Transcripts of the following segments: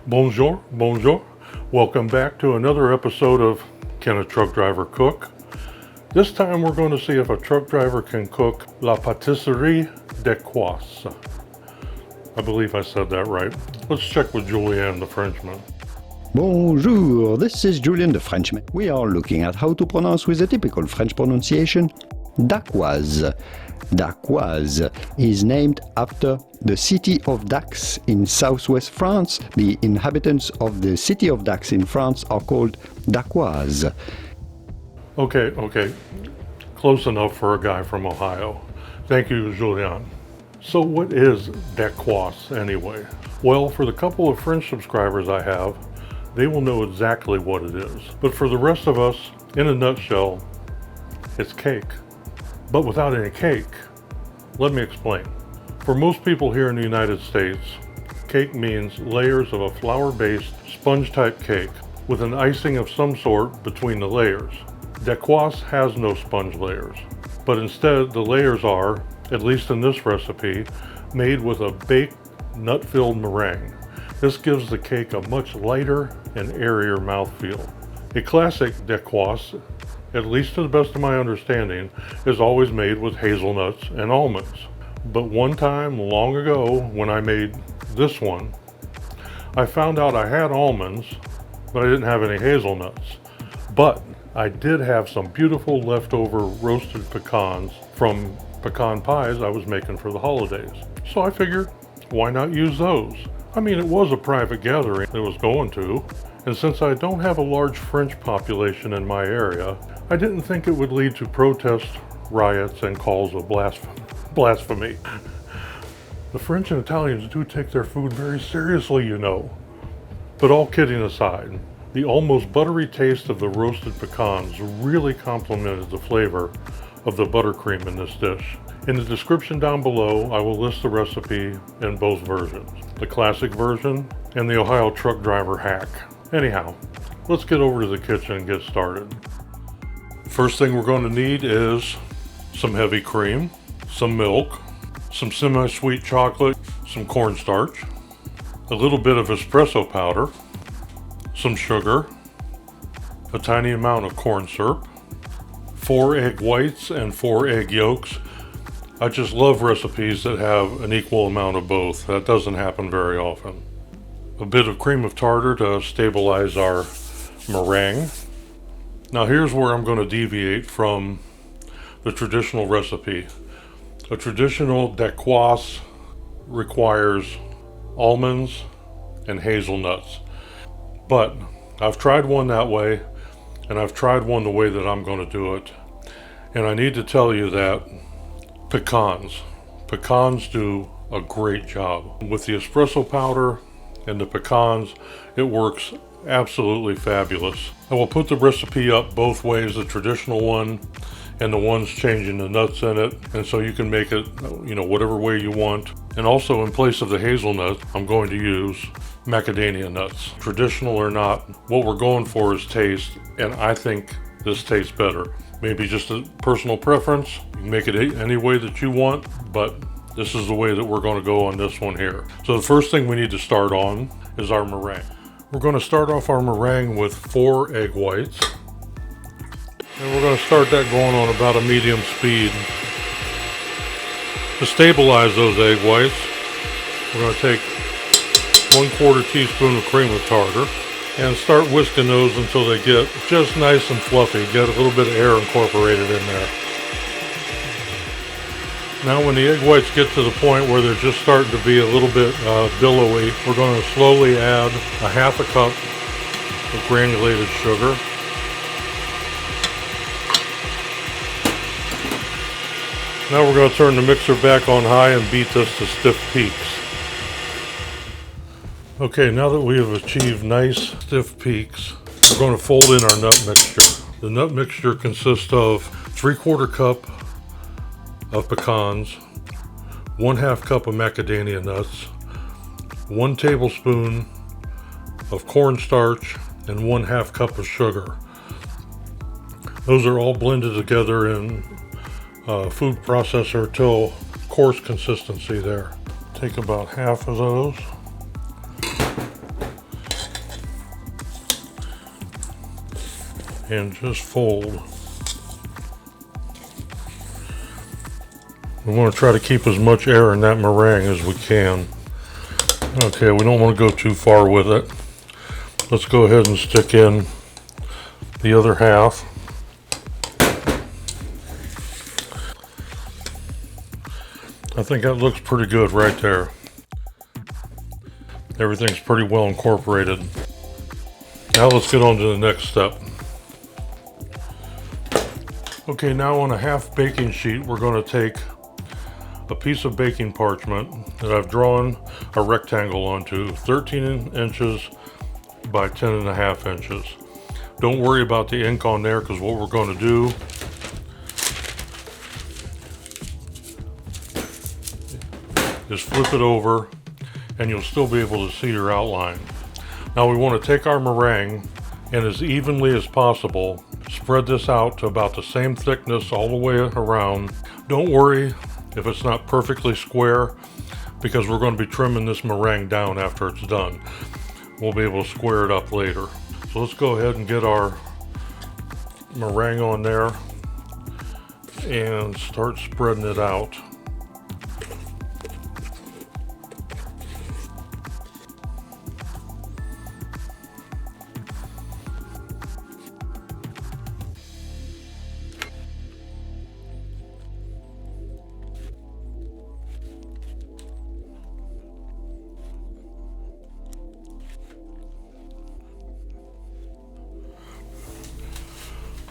Bonjour, bonjour. Welcome back to another episode of Can a Truck Driver Cook? This time we're going to see if a truck driver can cook la pâtisserie Dacquoise. I believe I said that right. Let's check with Julian the Frenchman. Bonjour, this is Julian the Frenchman. We are looking at how to pronounce with a typical French pronunciation, Dacquoise. Dacquoise is named after the city of Dax in southwest France. The inhabitants of the city of Dax in France are called Dacquoise. Okay. Close enough for a guy from Ohio. Thank you, Julian. So what is Dacquoise anyway? Well, for the couple of French subscribers I have, they will know exactly what it is. But for the rest of us, in a nutshell, it's cake. But without any cake. Let me explain. For most people here in the United States, cake means layers of a flour-based sponge-type cake with an icing of some sort between the layers. Dacquoise has no sponge layers, but instead the layers are, at least in this recipe, made with a baked nut-filled meringue. This gives the cake a much lighter and airier mouthfeel. A classic Dacquoise, at least to the best of my understanding, is always made with hazelnuts and almonds. But one time long ago when I made this one, I found out I had almonds, but I didn't have any hazelnuts. But I did have some beautiful leftover roasted pecans from pecan pies I was making for the holidays. So I figured, why not use those? I mean, it was a private gathering it was going to, and since I don't have a large French population in my area, I didn't think it would lead to protests, riots, and calls of blasphemy. The French and Italians do take their food very seriously, you know. But all kidding aside, the almost buttery taste of the roasted pecans really complemented the flavor of the buttercream in this dish. In the description down below, I will list the recipe in both versions, the classic version and the Ohio truck driver hack. Anyhow, let's get over to the kitchen and get started. First thing we're going to need is some heavy cream, some milk, some semi-sweet chocolate, some cornstarch, a little bit of espresso powder, some sugar, a tiny amount of corn syrup, 4 egg whites and 4 egg yolks. I just love recipes that have an equal amount of both. That doesn't happen very often. A bit of cream of tartar to stabilize our meringue. Now here's where I'm going to deviate from the traditional recipe. A traditional Dacquoise requires almonds and hazelnuts. But I've tried one that way, and I've tried one the way that I'm going to do it. And I need to tell you that pecans do a great job. With the espresso powder and the pecans, it works absolutely fabulous. I will put the recipe up both ways, the traditional one and the ones changing the nuts in it, and so you can make it, whatever way you want. And also, in place of the hazelnut, I'm going to use macadamia nuts. Traditional or not, what we're going for is taste, and I think this tastes better. Maybe just a personal preference. You can make it any way that you want, but this is the way that we're going to go on this one here. So the first thing we need to start on is our meringue. We're going to start off our meringue with 4 egg whites. And we're going to start that going on about a medium speed. To stabilize those egg whites, we're going to take 1/4 teaspoon of cream of tartar and start whisking those until they get just nice and fluffy. Get a little bit of air incorporated in there. Now when the egg whites get to the point where they're just starting to be a little bit billowy, we're going to slowly add a 1/2 cup of granulated sugar. Now we're going to turn the mixer back on high and beat this to stiff peaks. Okay, now that we have achieved nice stiff peaks, we're going to fold in our nut mixture. The nut mixture consists of 3/4 cup of pecans, 1/2 cup of macadamia nuts, 1 tablespoon of cornstarch, and 1/2 cup of sugar. Those are all blended together in a food processor till coarse consistency there. Take about half of those and just fold. We want to try to keep as much air in that meringue as we can. Okay, we don't want to go too far with it. Let's go ahead and stick in the other half. I think that looks pretty good right there. Everything's pretty well incorporated. Now let's get on to the next step. Okay, now on a half baking sheet, we're going to take a piece of baking parchment that I've drawn a rectangle onto, 13 inches by 10.5 inches. Don't worry about the ink on there, because what we're going to do is flip it over and you'll still be able to see your outline. Now we want to take our meringue and as evenly as possible spread this out to about the same thickness all the way around. Don't worry if it's not perfectly square, because we're going to be trimming this meringue down after it's done. We'll be able to square it up later. So let's go ahead and get our meringue on there and start spreading it out.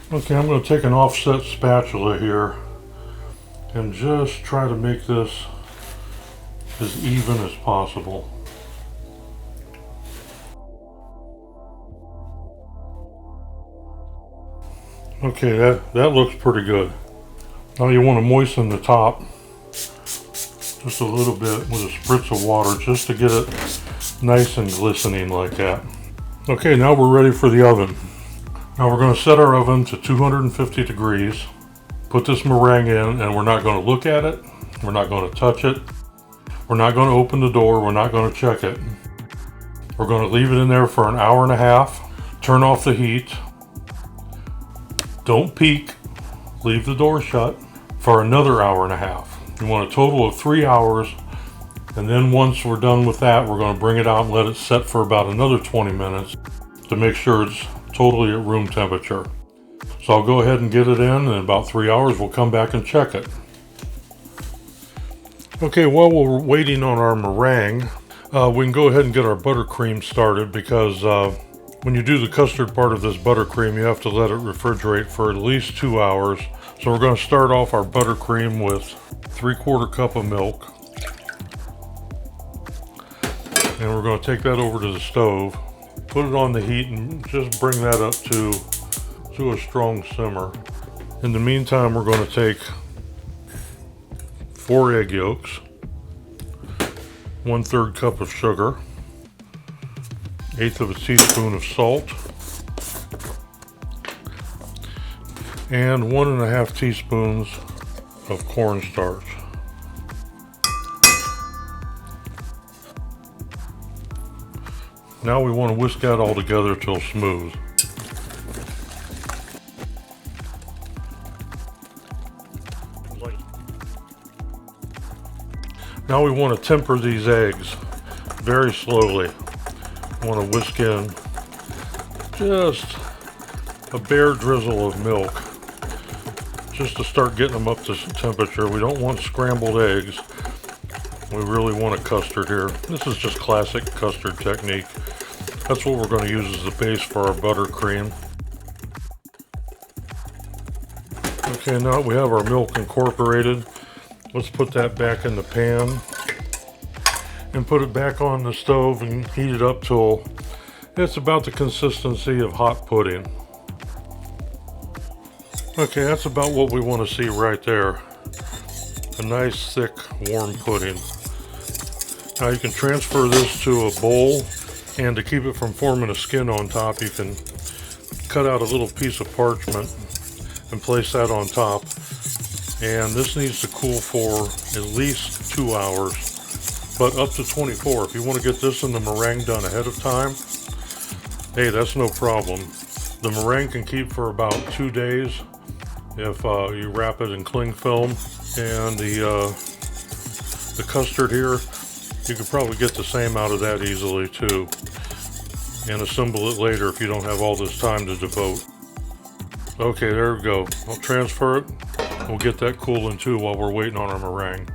Okay, I'm going to take an offset spatula here and just try to make this as even as possible. Okay, that looks pretty good. Now you want to moisten the top just a little bit with a spritz of water just to get it nice and glistening like that. Okay, now we're ready for the oven. Now we're going to set our oven to 250 degrees, put this meringue in, and we're not going to look at it, we're not going to touch it, we're not going to open the door, we're not going to check it. We're going to leave it in there for an hour and a half, turn off the heat, don't peek, leave the door shut for another hour and a half. You want a total of 3 hours, and then once we're done with that, we're going to bring it out and let it set for about another 20 minutes to make sure it's totally at room temperature. So I'll go ahead and get it in about 3 hours we'll come back and check it. Okay, while we're waiting on our meringue, we can go ahead and get our buttercream started, because when you do the custard part of this buttercream, you have to let it refrigerate for at least 2 hours. So we're going to start off our buttercream with 3/4 cup of milk. And we're going to take that over to the stove, put it on the heat, and just bring that up to a strong simmer. In the meantime, we're going to take 4 egg yolks, 1/3 cup of sugar, 1/8 of a teaspoon of salt, and 1.5 teaspoons of cornstarch. Now we want to whisk that all together till smooth. Now we want to temper these eggs very slowly. We want to whisk in just a bare drizzle of milk just to start getting them up to temperature. We don't want scrambled eggs. We really want a custard here. This is just classic custard technique. That's what we're going to use as the base for our buttercream. Okay, now that we have our milk incorporated, let's put that back in the pan and put it back on the stove and heat it up till it's about the consistency of hot pudding. Okay, that's about what we want to see right there. A nice, thick, warm pudding. Now you can transfer this to a bowl, and to keep it from forming a skin on top, you can cut out a little piece of parchment and place that on top. And this needs to cool for at least 2 hours, but up to 24. If you want to get this in the meringue done ahead of time, hey, that's no problem. The meringue can keep for about 2 days if you wrap it in cling film. And the custard here, you could probably get the same out of that easily too, and assemble it later if you don't have all this time to devote. Okay, there we go. I'll transfer it. We'll get that cooling too while we're waiting on our meringue.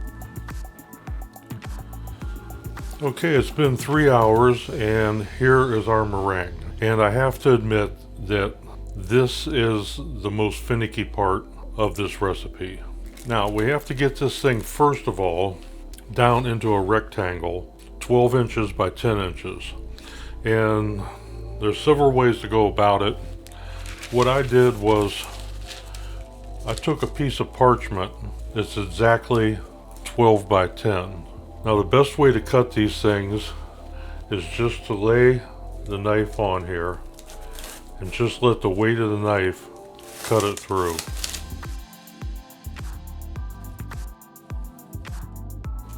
Okay, it's been 3 hours and here is our meringue. And I have to admit that this is the most finicky part of this recipe. Now we have to get this thing first of all down into a rectangle 12 inches by 10 inches. And there's several ways to go about it. What I did was I took a piece of parchment that's exactly 12 by 10. Now the best way to cut these things is just to lay the knife on here and just let the weight of the knife cut it through.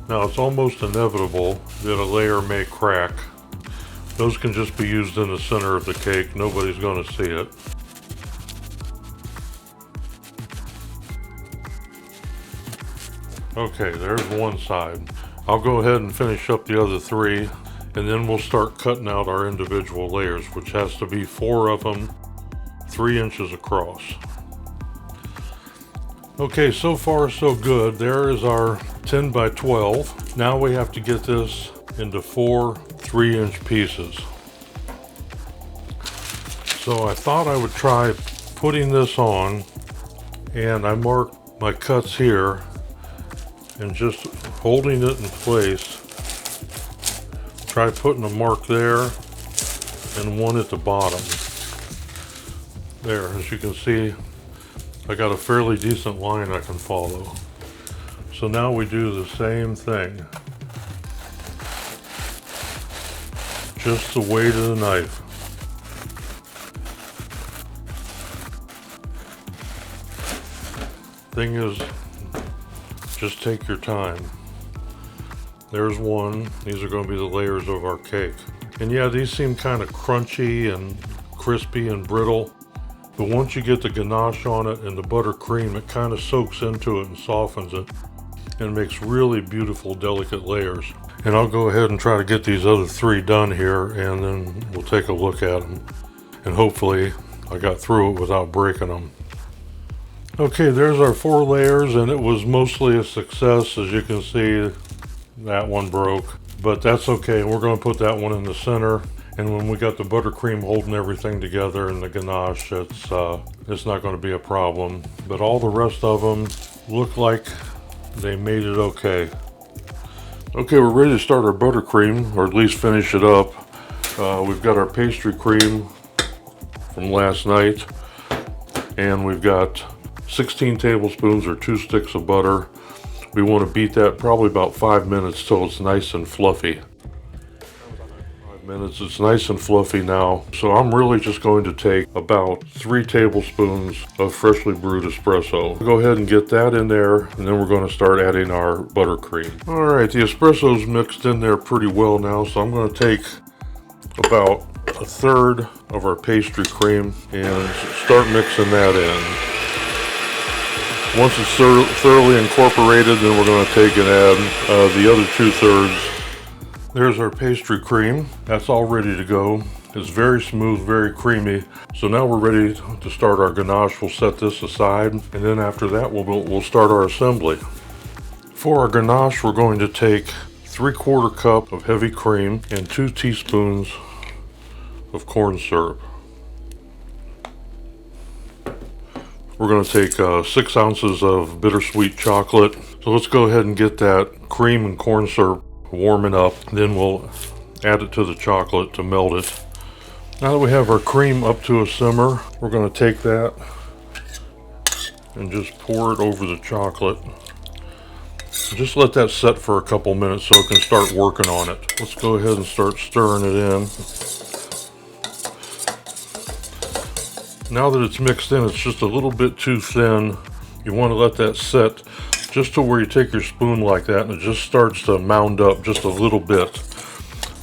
Now it's almost inevitable that a layer may crack. Those can just be used in the center of the cake. Nobody's going to see it. Okay, there's one side. I'll go ahead and finish up the other 3, and then we'll start cutting out our individual layers, which has to be 4 of them, 3 inches across. Okay, so far so good. There is our 10 by 12. Now we have to get this into 4 3-inch pieces. So I thought I would try putting this on, and I marked my cuts here and just holding it in place. Try putting a mark there and one at the bottom. There, as you can see, I got a fairly decent line I can follow. So now we do the same thing. Just the weight of the knife. Thing is, just take your time. There's one. These are going to be the layers of our cake. And yeah, these seem kind of crunchy and crispy and brittle. But once you get the ganache on it and the buttercream, it kind of soaks into it and softens it and makes really beautiful, delicate layers. And I'll go ahead and try to get these other 3 done here, and then we'll take a look at them. And hopefully I got through it without breaking them. Okay, there's our 4 layers, and it was mostly a success. As you can see, that one broke, but that's okay. We're going to put that one in the center. And when we got the buttercream holding everything together and the ganache, it's not going to be a problem. But all the rest of them look like they made it okay. Okay, we're ready to start our buttercream, or at least finish it up. We've got our pastry cream from last night, and we've got 16 tablespoons or 2 sticks of butter. We want to beat that probably about 5 minutes till it's nice and fluffy. 5 minutes, it's nice and fluffy now. So I'm really just going to take about 3 tablespoons of freshly brewed espresso. Go ahead and get that in there, and then we're going to start adding our buttercream. All right, the espresso's mixed in there pretty well now, so I'm going to take about 1/3 of our pastry cream and start mixing that in. Once it's thoroughly incorporated, then we're going to take and add the other 2/3. There's our pastry cream. That's all ready to go. It's very smooth, very creamy. So now we're ready to start our ganache. We'll set this aside, and then after that we'll start our assembly. For our ganache, we're going to take 3/4 cup of heavy cream and 2 teaspoons of corn syrup. We're going to take 6 ounces of bittersweet chocolate. So let's go ahead and get that cream and corn syrup warming up. Then we'll add it to the chocolate to melt it. Now that we have our cream up to a simmer, we're going to take that and just pour it over the chocolate. Just let that set for a couple minutes so it can start working on it. Let's go ahead and start stirring it in. Now that it's mixed in, it's just a little bit too thin. You want to let that set just to where you take your spoon like that and it just starts to mound up just a little bit.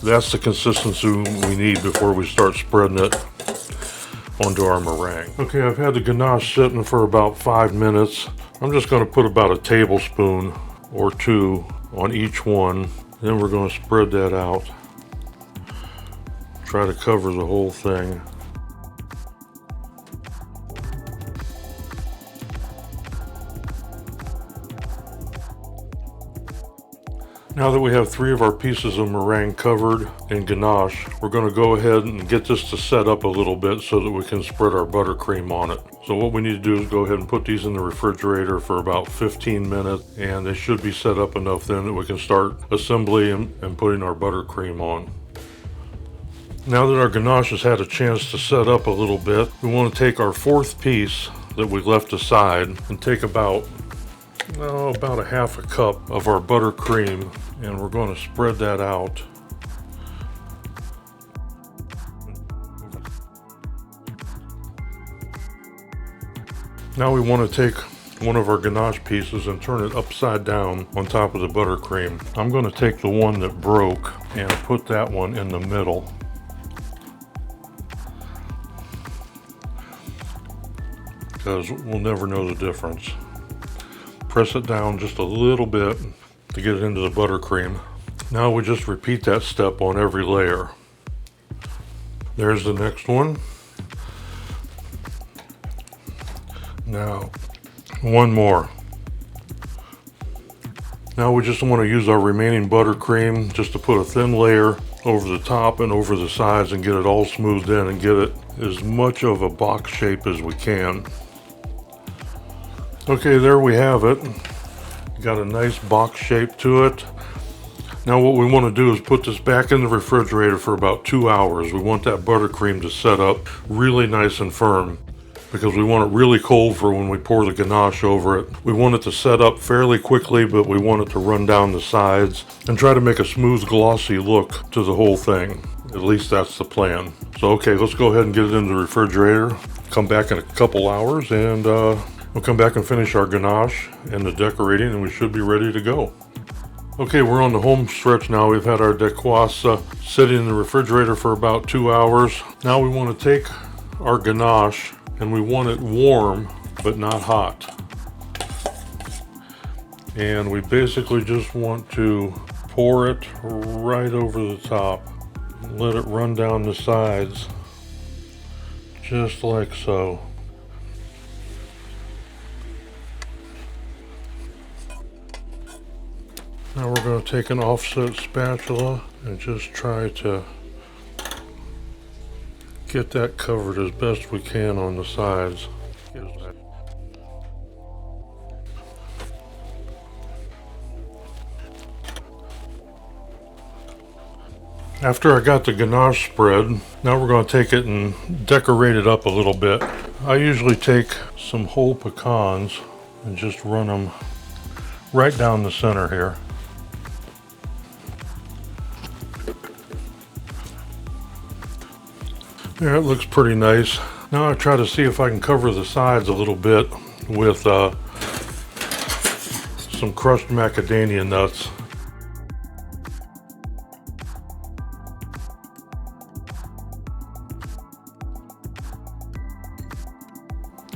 That's the consistency we need before we start spreading it. onto our meringue. Okay, I've had the ganache sitting for about 5 minutes. I'm just going to put about a tablespoon or two on each one. Then we're going to spread that out. Try to cover the whole thing. Now that we have 3 of our pieces of meringue covered in ganache, we're going to go ahead and get this to set up a little bit so that we can spread our buttercream on it. So what we need to do is go ahead and put these in the refrigerator for about 15 minutes, and they should be set up enough then that we can start assembling and putting our buttercream on. Now that our ganache has had a chance to set up a little bit, we want to take our 4th piece that we left aside and take about a half a cup of our buttercream, and we're going to spread that out. Now we want to take one of our ganache pieces and turn it upside down on top of the buttercream. I'm going to take the one that broke and put that one in the middle. Because we'll never know the difference. Press it down just a little bit to get it into the buttercream. Now we just repeat that step on every layer. There's the next one. Now, one more. Now we just want to use our remaining buttercream just to put a thin layer over the top and over the sides and get it all smoothed in and get it as much of a box shape as we can. Okay, there we have it. Got a nice box shape to it. Now what we want to do is put this back in the refrigerator for about 2 hours. We want that buttercream to set up really nice and firm because we want it really cold for when we pour the ganache over it. We want it to set up fairly quickly, but we want it to run down the sides and try to make a smooth, glossy look to the whole thing. At least that's the plan. So okay, let's go ahead and get it in the refrigerator. Come back in a couple hours and we'll come back and finish our ganache and the decorating, and we should be ready to go. Okay, we're on the home stretch now. We've had our Dacquoise sitting in the refrigerator for about 2 hours. Now we want to take our ganache and we want it warm but not hot. And we basically just want to pour it right over the top. Let it run down the sides just like so. Now we're going to take an offset spatula and just try to get that covered as best we can on the sides. After I got the ganache spread, now we're going to take it and decorate it up a little bit. I usually take some whole pecans and just run them right down the center here. There, it looks pretty nice. Now I try to see if I can cover the sides a little bit with some crushed macadamia nuts.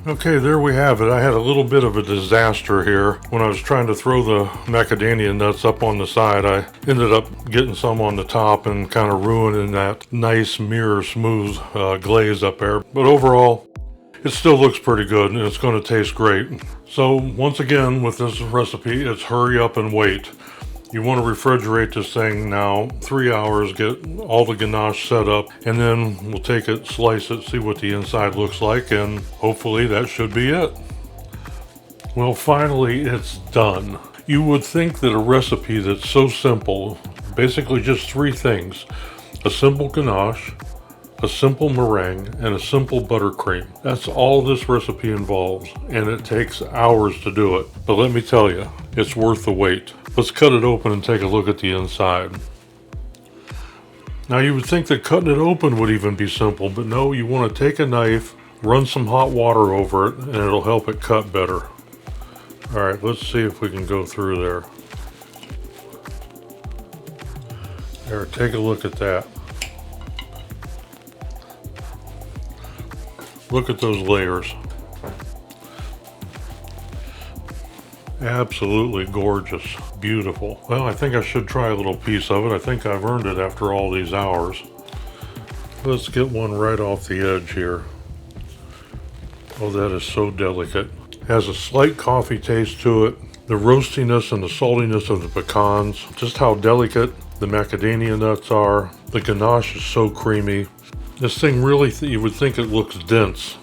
Okay, there we have it. I had a little bit of a disaster here. When I was trying to throw the macadamia nuts up on the side, I ended up getting some on the top and kind of ruining that nice mirror smooth glaze up there. But overall, it still looks pretty good and it's going to taste great. So once again, with this recipe, it's hurry up and wait. You want to refrigerate this thing now 3 hours, get all the ganache set up, and then we'll take it, slice it, see what the inside looks like, and hopefully that should be it. Well, finally it's done. You would think that a recipe that's so simple, basically just 3 things, a simple ganache, a simple meringue, and a simple buttercream. That's all this recipe involves, and it takes hours to do it. But let me tell you, it's worth the wait. Let's cut it open and take a look at the inside. Now you would think that cutting it open would even be simple, but no, you want to take a knife, run some hot water over it, and it'll help it cut better. Alright, let's see if we can go through there. There, take a look at that. Look at those layers. Absolutely gorgeous. Beautiful. Well, I think I should try a little piece of it. I think I've earned it after all these hours. Let's get one right off the edge here. Oh, that is so delicate. Has a slight coffee taste to it. The roastiness and the saltiness of the pecans. Just how delicate the macadamia nuts are. The ganache is so creamy. This thing really, you would think it looks dense,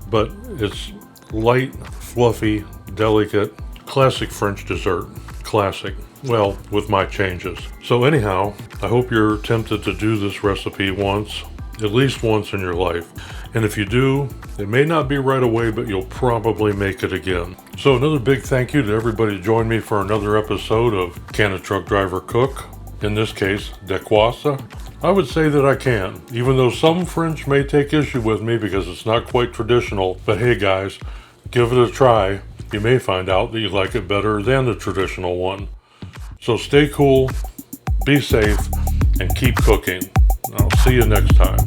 but it's light, fluffy, delicate. Classic French dessert. Classic. Well, with my changes. So anyhow, I hope you're tempted to do this recipe once, at least once in your life. And if you do, it may not be right away, but you'll probably make it again. So another big thank you to everybody who joined me for another episode of Can a Truck Driver Cook? In this case, Dacquoise. I would say that I can, even though some French may take issue with me because it's not quite traditional. But hey guys, give it a try. You may find out that you like it better than the traditional one. So stay cool, be safe, and keep cooking. I'll see you next time.